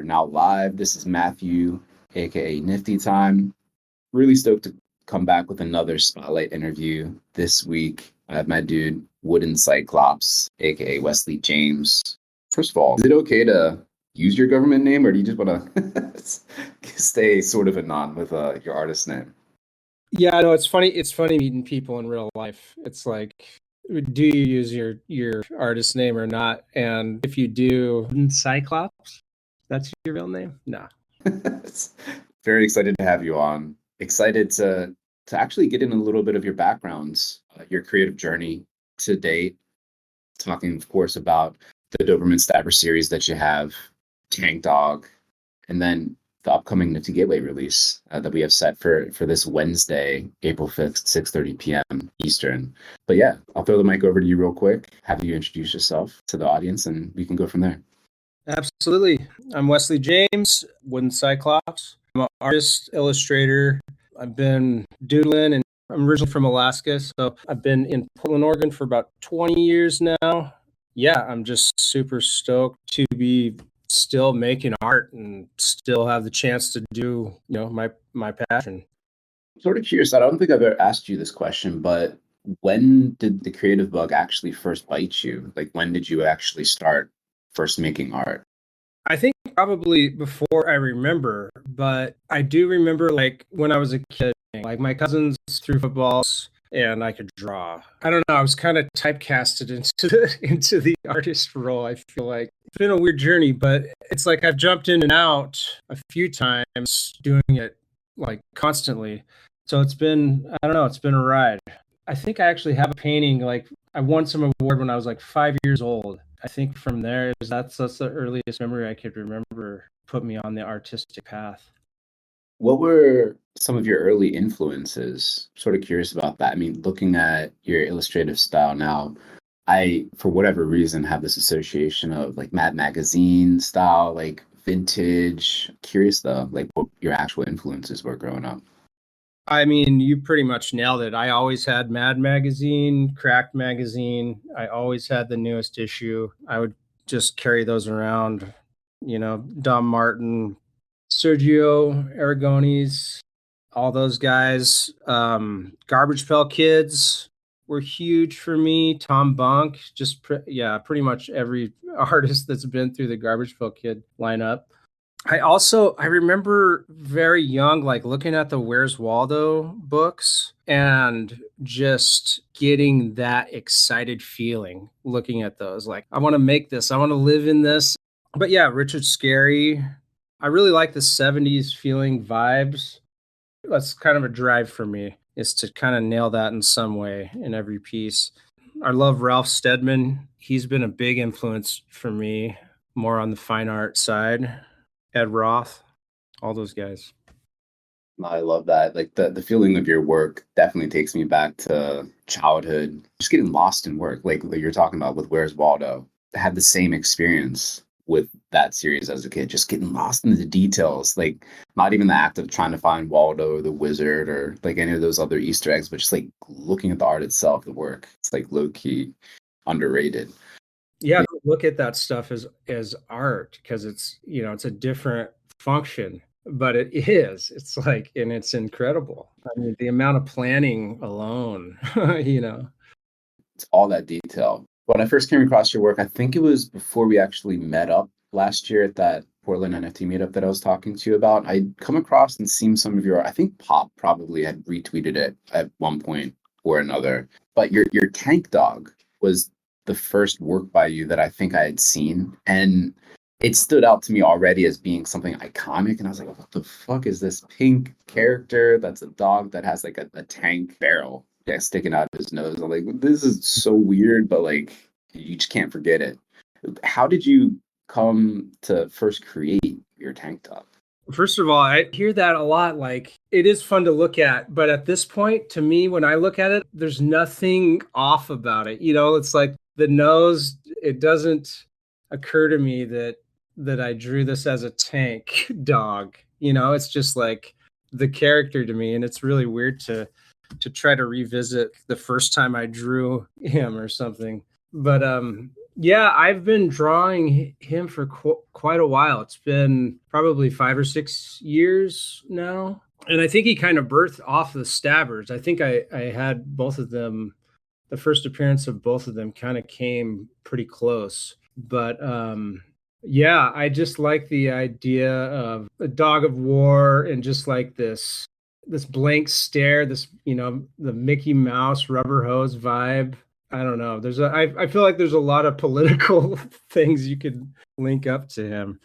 We're now live. This is Matthew, aka Nifty Time. Really stoked to come back with another spotlight interview this week. I have my dude, WoodenCyclops, aka Wesley James. First of all, is it okay to use your government name, or do you just want to stay sort of anon with your artist name? Yeah, no, it's funny. It's funny meeting people in real life. It's like, do you use your artist name or not? And if you do, Cyclops, that's your real name? No. Very excited to have you on. Excited to actually get in a little bit of your backgrounds, your creative journey to date. Talking, of course, about the Dobberman Stabbers series that you have, Tank Dog, and then the upcoming Nifty Gateway release that we have set for this Wednesday, April 5th, 6:30 p.m. Eastern. But yeah, I'll throw the mic over to you real quick, have you introduce yourself to the audience, and we can go from there. Absolutely. I'm Wesley James, WoodenCyclops. I'm an artist, illustrator. I've been doodling, and I'm originally from Alaska, so I've been in Portland, Oregon for about 20 years now. Yeah, I'm just super stoked to be still making art and still have the chance to do, my passion. I'm sort of curious. I don't think I've ever asked you this question, but when did the creative bug actually first bite you? Like, when did you actually start first making art? I think probably before I remember, but I do remember like when I was a kid, like my cousins threw footballs and I could draw. I don't know. I was kind of typecasted into the artist role. I feel like it's been a weird journey, but it's like I've jumped in and out a few times doing it like constantly. So it's been, I don't know, it's been a ride. I think I actually have a painting, like I won some award when I was like 5 years old. I think from there, that's the earliest memory I could remember put me on the artistic path. What were some of your early influences? Sort of curious about that. I mean, looking at your illustrative style now, I, for whatever reason, have this association of like Mad Magazine style, like vintage. Curious though, like what your actual influences were growing up. I mean, you pretty much nailed it. I always had Mad Magazine, Cracked Magazine. I always had the newest issue. I would just carry those around, Dom Martin, Sergio Aragones, all those guys. Garbage Pail Kids were huge for me. Tom Bunk, pretty much every artist that's been through the Garbage Pail Kid lineup. I remember very young, like looking at the Where's Waldo books and just getting that excited feeling looking at those. Like, I want to make this, I want to live in this. But yeah, Richard Scarry. I really like the 70s feeling vibes. That's kind of a drive for me, is to kind of nail that in some way in every piece. I love Ralph Steadman. He's been a big influence for me, more on the fine art side. Ed Roth, all those guys. I love that. Like the feeling of your work definitely takes me back to childhood, just getting lost in work. Like you're talking about with Where's Waldo. I had the same experience with that series as a kid, just getting lost in the details. Like not even the act of trying to find Waldo or the wizard or like any of those other Easter eggs, but just like looking at the art itself, the work. It's like low key underrated. Yeah, look at that stuff as art, because it's a different function, but it is. It's like, and it's incredible. I mean, the amount of planning alone, It's all that detail. When I first came across your work, I think it was before we actually met up last year at that Portland NFT meetup that I was talking to you about. I'd come across and seen some of your, I think Pop probably had retweeted it at one point or another. But your Tank Dog was the first work by you that I think I had seen. And it stood out to me already as being something iconic. And I was like, what the fuck is this pink character that's a dog that has like a tank barrel sticking out of his nose? I'm like, this is so weird, but like, you just can't forget it. How did you come to first create your tank top? First of all, I hear that a lot. Like, it is fun to look at, but at this point, to me, when I look at it, there's nothing off about it. It's like the nose. It doesn't occur to me that I drew this as a tank dog. It's just like the character to me, and it's really weird to try to revisit the first time I drew him or something. But Yeah, I've been drawing him for quite a while. It's been probably 5 or 6 years now. And I think he kind of birthed off the Stabbers. I think I had both of them. The first appearance of both of them kind of came pretty close. But yeah, I just like the idea of a dog of war and just like this blank stare, this, the Mickey Mouse rubber hose vibe. I don't know. I feel like there's a lot of political things you could link up to him.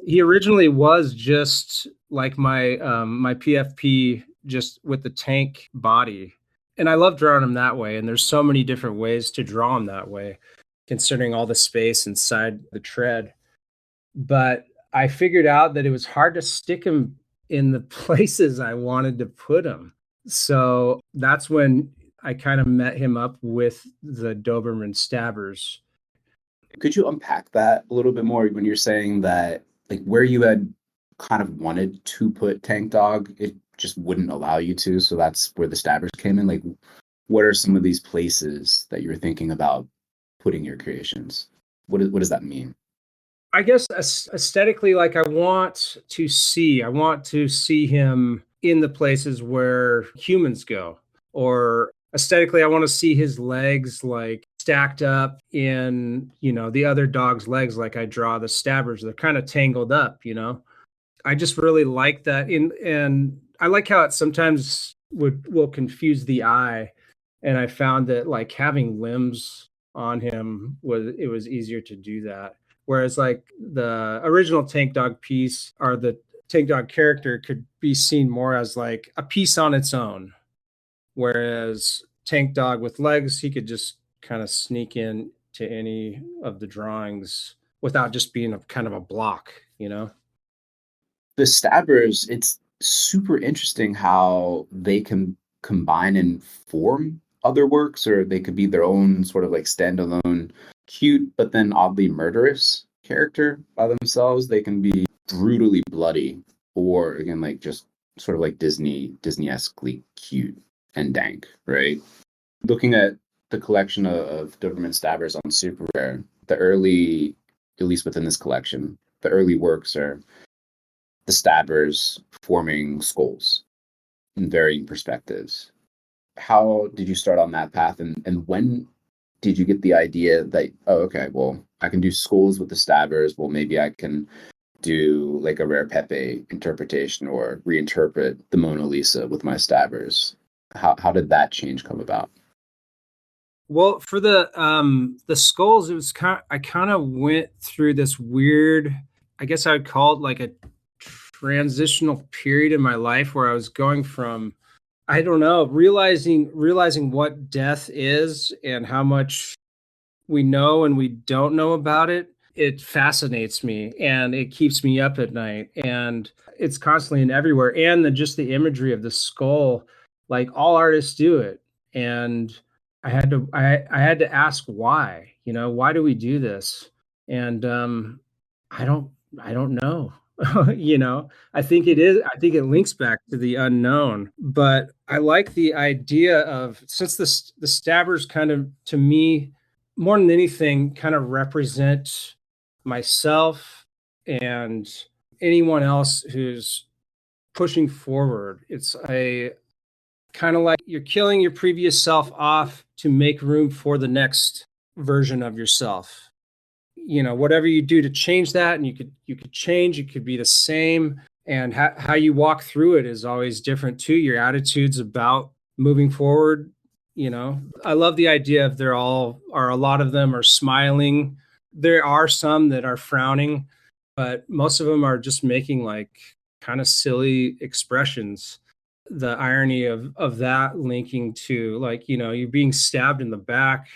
He originally was just like my PFP, just with the tank body. And I love drawing him that way. And there's so many different ways to draw him that way, considering all the space inside the tread. But I figured out that it was hard to stick him in the places I wanted to put him. So that's when I kind of met him up with the Dobberman Stabbers. Could you unpack that a little bit more when you're saying that, like, where you had kind of wanted to put Tank Dog, it just wouldn't allow you to, so that's where the Stabbers came in? Like, what are some of these places that you were thinking about putting your creations? What does that mean? I guess aesthetically, like I want to see him in the places where humans go, or aesthetically, I want to see his legs like stacked up in, the other dog's legs. Like I draw the Stabbers, they're kind of tangled up, I just really like that. And I like how it sometimes will confuse the eye. And I found that like having limbs on him was easier to do that. Whereas like the original Tank Dog piece, or the Tank Dog character, could be seen more as like a piece on its own. Whereas Tank Dog with legs, he could just kind of sneak in to any of the drawings without just being a kind of a block, The Stabbers, it's super interesting how they can combine and form other works, or they could be their own sort of like standalone, cute, but then oddly murderous character by themselves. They can be brutally bloody, or again, like just sort of like Disney-esquely cute and dank, right? Looking at the collection of Dobberman Stabbers on Super Rare, the early, at least within this collection, the early works are the Stabbers forming skulls in varying perspectives. How did you start on that path, and when did you get the idea that, oh, okay, well, I can do skulls with the Stabbers, well, maybe I can do like a Rare Pepe interpretation or reinterpret the Mona Lisa with my Stabbers? How did that change come about? Well, for the skulls, it was I kind of went through this weird, I guess I would call it like a transitional period in my life where I was going from, I don't know, realizing what death is and how much we know and we don't know about it. It fascinates me and it keeps me up at night, and it's constantly and everywhere. And just the imagery of the skull, like all artists do it. And I had to ask why, why do we do this? And I don't know. I think it links back to the unknown, but I like the idea of, since the Stabbers kind of, to me, more than anything, kind of represent myself and anyone else who's pushing forward. It's a kind of like you're killing your previous self off to make room for the next version of yourself. Whatever you do to change that, and you could change, it could be the same, and how you walk through it is always different too. Your attitudes about moving forward. I love the idea of a lot of them are smiling. There are some that are frowning, but most of them are just making like kind of silly expressions. The irony of that linking to, like, you're being stabbed in the back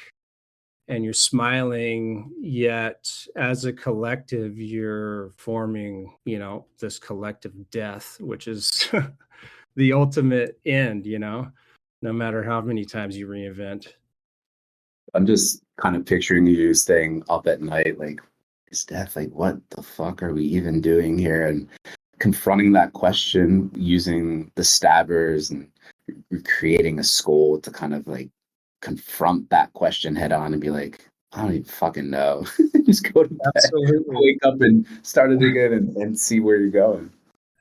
and you're smiling, yet as a collective, you're forming, this collective death, which is the ultimate end, no matter how many times you reinvent. I'm just kind of picturing you staying up at night, like, is death, like, what the fuck are we even doing here? And confronting that question using the Stabbers and creating a skull to kind of like confront that question head on and be like, I don't even fucking know. Just go to bed, Absolutely. wake up and start it again and see where you're going.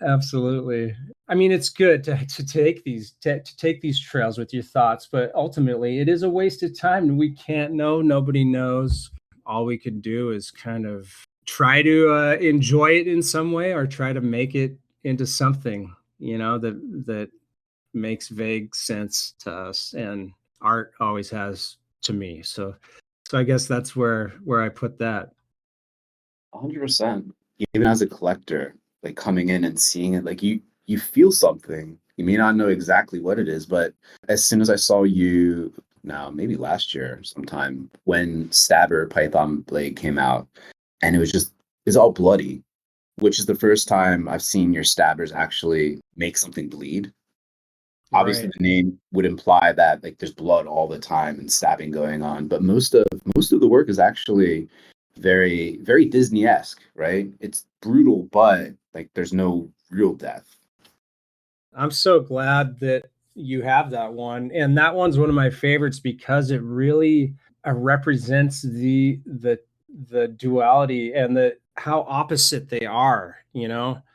Absolutely. I mean, it's good to take to take these trails with your thoughts, but ultimately it is a waste of time. We can't know. Nobody knows. All we could do is kind of try to enjoy it in some way, or try to make it into something, that makes vague sense to us. And art always has to me. So I guess that's where I put that. 100%. Even as a collector, like coming in and seeing it, like you feel something. You may not know exactly what it is, but as soon as I saw you now, maybe last year sometime, when Stabber Python Blade came out, and it's all bloody, which is the first time I've seen your stabbers actually make something bleed. Obviously Right. the name would imply that like there's blood all the time and stabbing going on, but most of the work is actually very very Disney-esque, right? It's brutal, but like there's no real death. I'm so glad that you have that one, and that one's one of my favorites because it really represents the duality and the how opposite they are.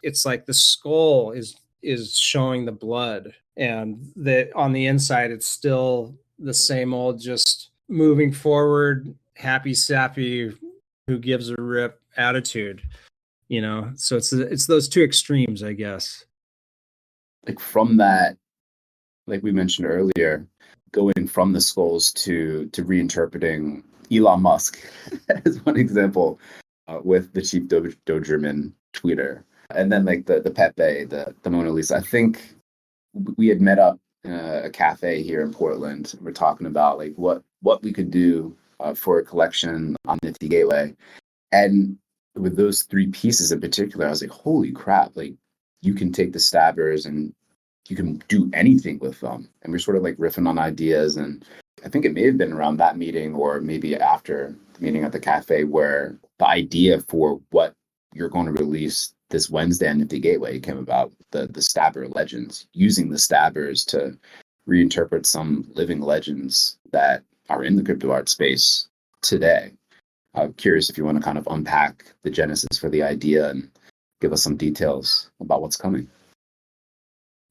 It's like the skull is showing the blood, and that on the inside it's still the same old, just moving forward, happy sappy, who gives a rip attitude. So it's those two extremes, I guess. Like from that, like we mentioned earlier, going from the skulls to reinterpreting Elon Musk as one example, with the Chief Doberman tweeter, and then like the Pepe, the Mona Lisa. I think we had met up in a cafe here in Portland. We're talking about like what we could do for a collection on Nifty Gateway, and with those three pieces in particular, I was like, holy crap! Like you can take the stabbers and you can do anything with them. And we're sort of like riffing on ideas. And I think it may have been around that meeting or maybe after the meeting at the cafe where the idea for what you're going to release this Wednesday on Nifty Gateway came about, the Stabber legends, using the Stabbers to reinterpret some living legends that are in the crypto art space today. I'm curious if you want to kind of unpack the genesis for the idea and give us some details about what's coming.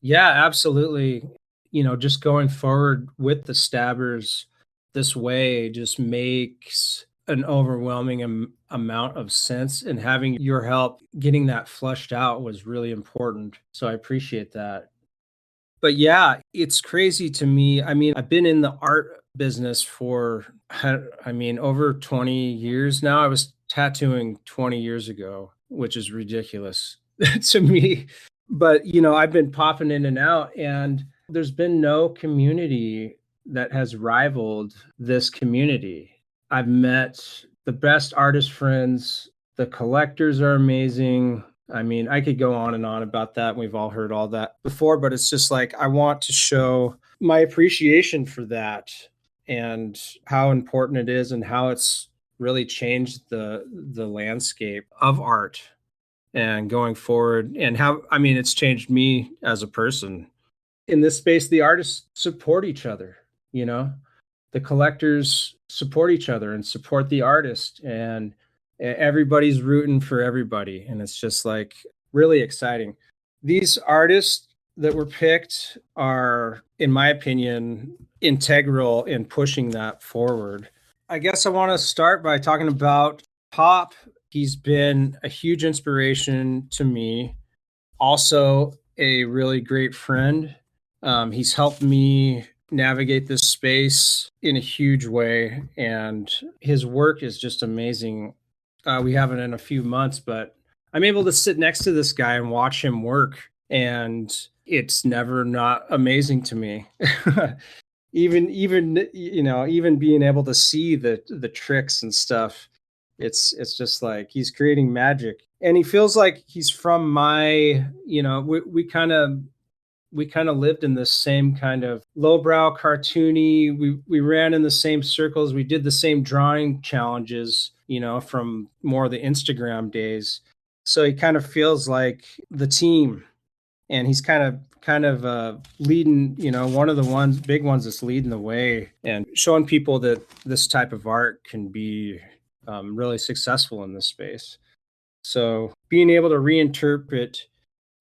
Yeah, absolutely. Just going forward with the stabbers this way just makes an overwhelming amount of sense. And having your help getting that flushed out was really important. So I appreciate that. But yeah, it's crazy to me. I mean, I've been in the art business for, over 20 years now. I was tattooing 20 years ago, which is ridiculous to me. But, I've been popping in and out, and there's been no community that has rivaled this community. I've met the best artist friends. The collectors are amazing. I mean, I could go on and on about that. We've all heard all that before, but it's just like I want to show my appreciation for that and how important it is and how it's really changed the landscape of art and going forward, and how, I mean, it's changed me as a person. In this space, the artists support each other, you know? The collectors support each other and support the artist, and everybody's rooting for everybody, and it's just like really exciting. These artists that were picked are, in my opinion, integral in pushing that forward. I guess I want to start by talking about Pop. He's been a huge inspiration to me, also a really great friend. He's helped me navigate this space in a huge way, and his work is just amazing. We haven't in a few months, but I'm able to sit next to this guy and watch him work, and it's never not amazing to me. Even being able to see the tricks and stuff, it's just like he's creating magic, and he feels like he's from my, we kind of lived in this same kind of lowbrow cartoony. We ran in the same circles. We did the same drawing challenges, from more of the Instagram days. So he kind of feels like the team. and he's kind of leading, one of the big ones that's leading the way and showing people that this type of art can be really successful in this space. So being able to reinterpret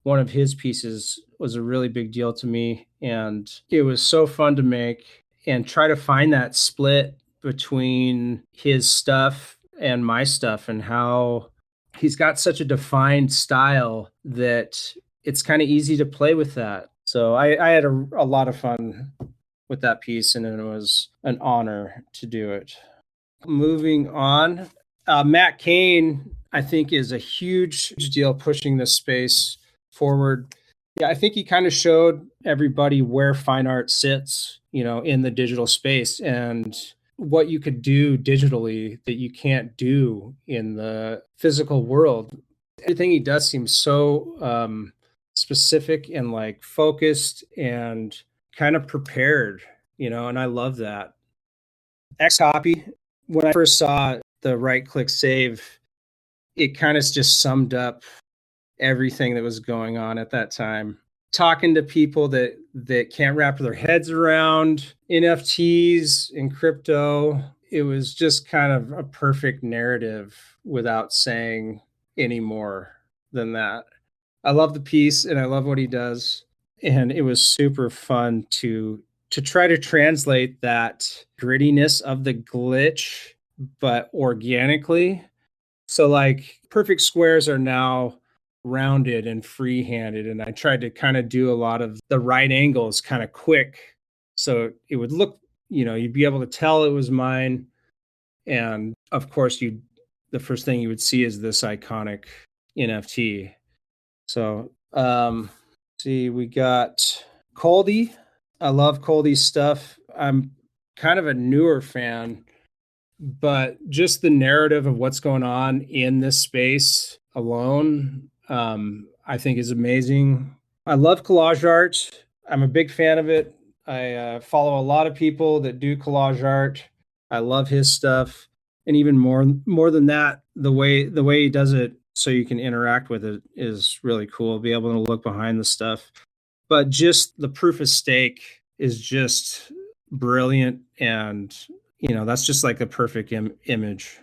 one of his pieces was a really big deal to me, and it was so fun to make and try to find that split between his stuff and my stuff, and how he's got such a defined style that it's kind of easy to play with that. So I had a lot of fun with that piece, and it was an honor to do it. Moving on, Matt Kane, I think, is a huge deal pushing this space forward. Yeah, I think he kind of showed everybody where fine art sits, in the digital space, and what you could do digitally that you can't do in the physical world. Everything he does seems so specific and like focused and kind of prepared, and I love that. X copy, when I first saw the right click save, it kind of just summed up everything that was going on at that time. Talking to people that can't wrap their heads around NFTs and crypto, it was just kind of a perfect narrative without saying any more than that. I love the piece and I love what he does, and it was super fun to try to translate that grittiness of the glitch, but organically. So like perfect squares are now rounded and free-handed, and I tried to kind of do a lot of the right angles kind of quick, so it would look, you'd be able to tell it was mine. And of course, the first thing you would see is this iconic NFT. So see, we got Coldy. I love Coldy's stuff. I'm kind of a newer fan, but just the narrative of what's going on in this space alone, I think is amazing. I love collage art. I'm a big fan of it. I follow a lot of people that do collage art. I love his stuff, and even more than that, the way he does it, so you can interact with it, is really cool. Be able to look behind the stuff, but just the proof of stake is just brilliant, and that's just like a perfect image.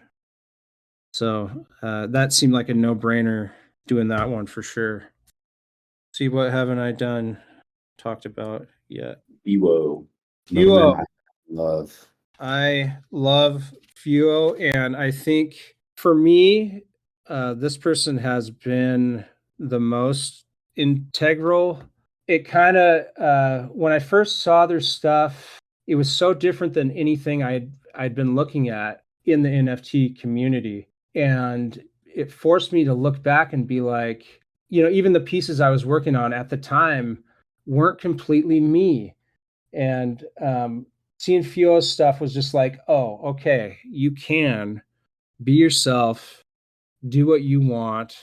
So that seemed like a no-brainer doing that one for sure. See, what haven't I talked about yet? Fuo. Fuo. I love Fuo, and I think for me, this person has been the most integral. It kind of, when I first saw their stuff, it was so different than anything I'd been looking at in the NFT community. And it forced me to look back and be like, even the pieces I was working on at the time weren't completely me. And seeing Fuo's stuff was just like, oh, okay, you can be yourself, do what you want,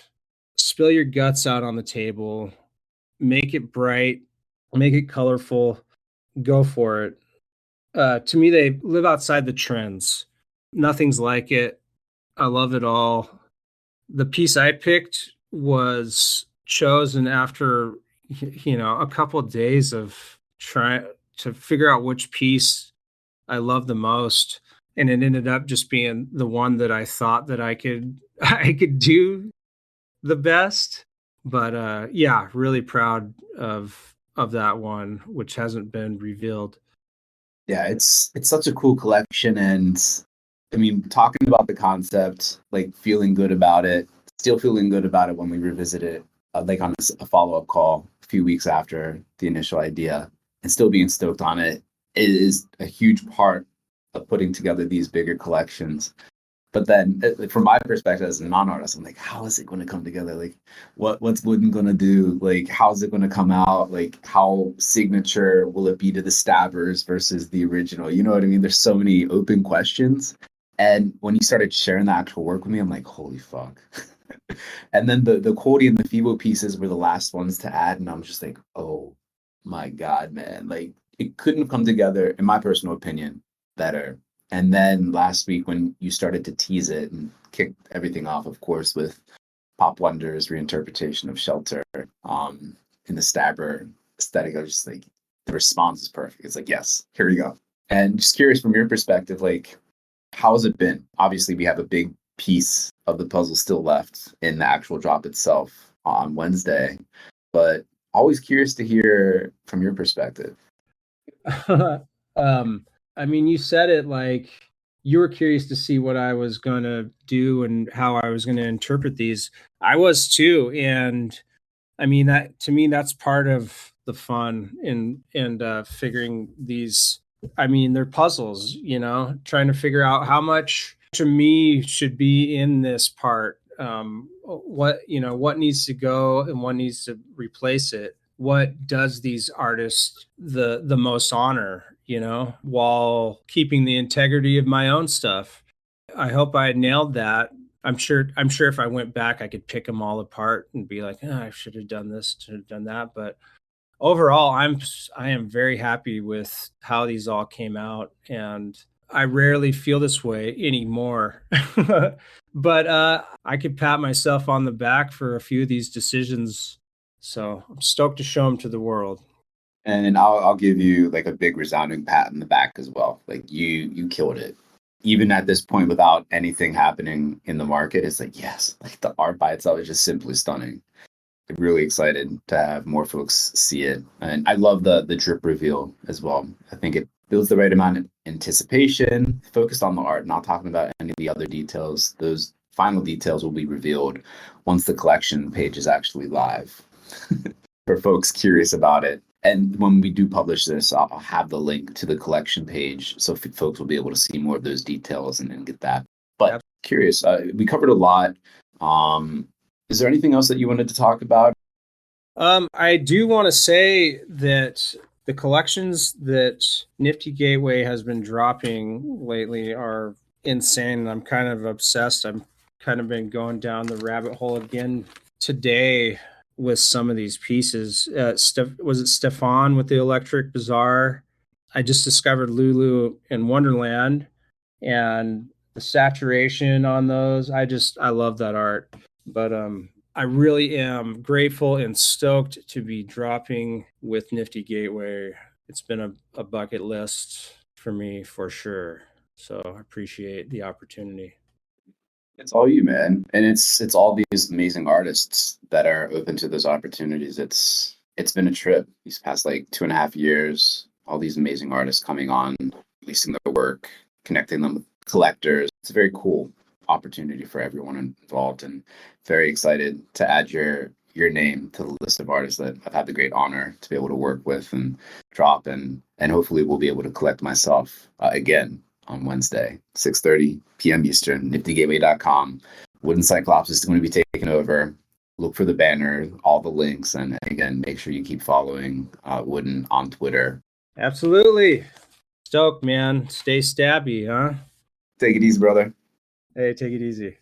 spill your guts out on the table, make it bright, make it colorful, go for it. To me, they live outside the trends. Nothing's like it. I love it all. The piece I picked was chosen after, a couple of days of trying to figure out which piece I love the most. And it ended up just being the one that I thought that I could do the best. But yeah, really proud of that one, which hasn't been revealed. Yeah, it's such a cool collection, and I mean, talking about the concept, like feeling good about it, still feeling good about it when we revisit it, like on a follow-up call a few weeks after the initial idea, and still being stoked on it, is a huge part of putting together these bigger collections. But then from my perspective as a non-artist, I'm like, how is it going to come together? Like, what's Wooden going to do? Like, how's it going to come out? Like, how signature will it be to the Stabbers versus the original? You know what I mean? There's so many open questions. And when you started sharing the actual work with me, I'm like, holy fuck. And then the Cody and the Fibo pieces were the last ones to add. And I'm just like, oh my God, man. Like, it couldn't have come together, in my personal opinion, better. And then last week when you started to tease it and kick everything off, of course, with Pop Wonder's reinterpretation of Shelter, in the Stabber aesthetic, I was just like, the response is perfect. It's like, yes, here we go. And just curious from your perspective, like, how has it been? Obviously, we have a big piece of the puzzle still left in the actual drop itself on Wednesday, but always curious to hear from your perspective. I mean, you said it like you were curious to see what I was going to do and how I was going to interpret these. I was too. And I mean, that to me, that's part of the fun in figuring these. I mean, they're puzzles, trying to figure out how much to me should be in this part. What needs to go and what needs to replace it. What does these artists the most honor, while keeping the integrity of my own stuff. I hope I nailed that. I'm sure if I went back, I could pick them all apart and be like, I should have done this, should have done that. But overall, I am very happy with how these all came out, and I rarely feel this way anymore. But I could pat myself on the back for a few of these decisions. So I'm stoked to show them to the world. And I'll give you like a big resounding pat in the back as well. Like you killed it. Even at this point, without anything happening in the market, it's like, yes, like the art by itself is just simply stunning. I'm really excited to have more folks see it. And I love the drip reveal as well. I think it builds the right amount of anticipation, focused on the art, not talking about any of the other details. Those final details will be revealed once the collection page is actually live for folks curious about it. And when we do publish this, I'll have the link to the collection page so folks will be able to see more of those details and get that. But curious, we covered a lot. Is there anything else that you wanted to talk about? I do want to say that the collections that Nifty Gateway has been dropping lately are insane. I'm kind of obsessed. I'm kind of been going down the rabbit hole again today with some of these pieces. Was it Stefan with the Electric Bazaar? I just discovered Lulu in Wonderland, and the saturation on those. I love that art. But I really am grateful and stoked to be dropping with Nifty Gateway. It's been a bucket list for me for sure. So I appreciate the opportunity. It's all you, man. And it's all these amazing artists that are open to those opportunities. It's been a trip these past like 2.5 years. All these amazing artists coming on, releasing their work, connecting them with collectors. It's a very cool opportunity for everyone involved, and very excited to add your name to the list of artists that I've had the great honor to be able to work with and drop, and hopefully we'll be able to collect myself again on Wednesday, 6:30 p.m. Eastern, niftygateway.com. WoodenCyclops is going to be taking over. Look for the banner, all the links, and again, make sure you keep following Wooden on Twitter. Absolutely. Stoked, man. Stay stabby, huh? Take it easy, brother. Hey, take it easy.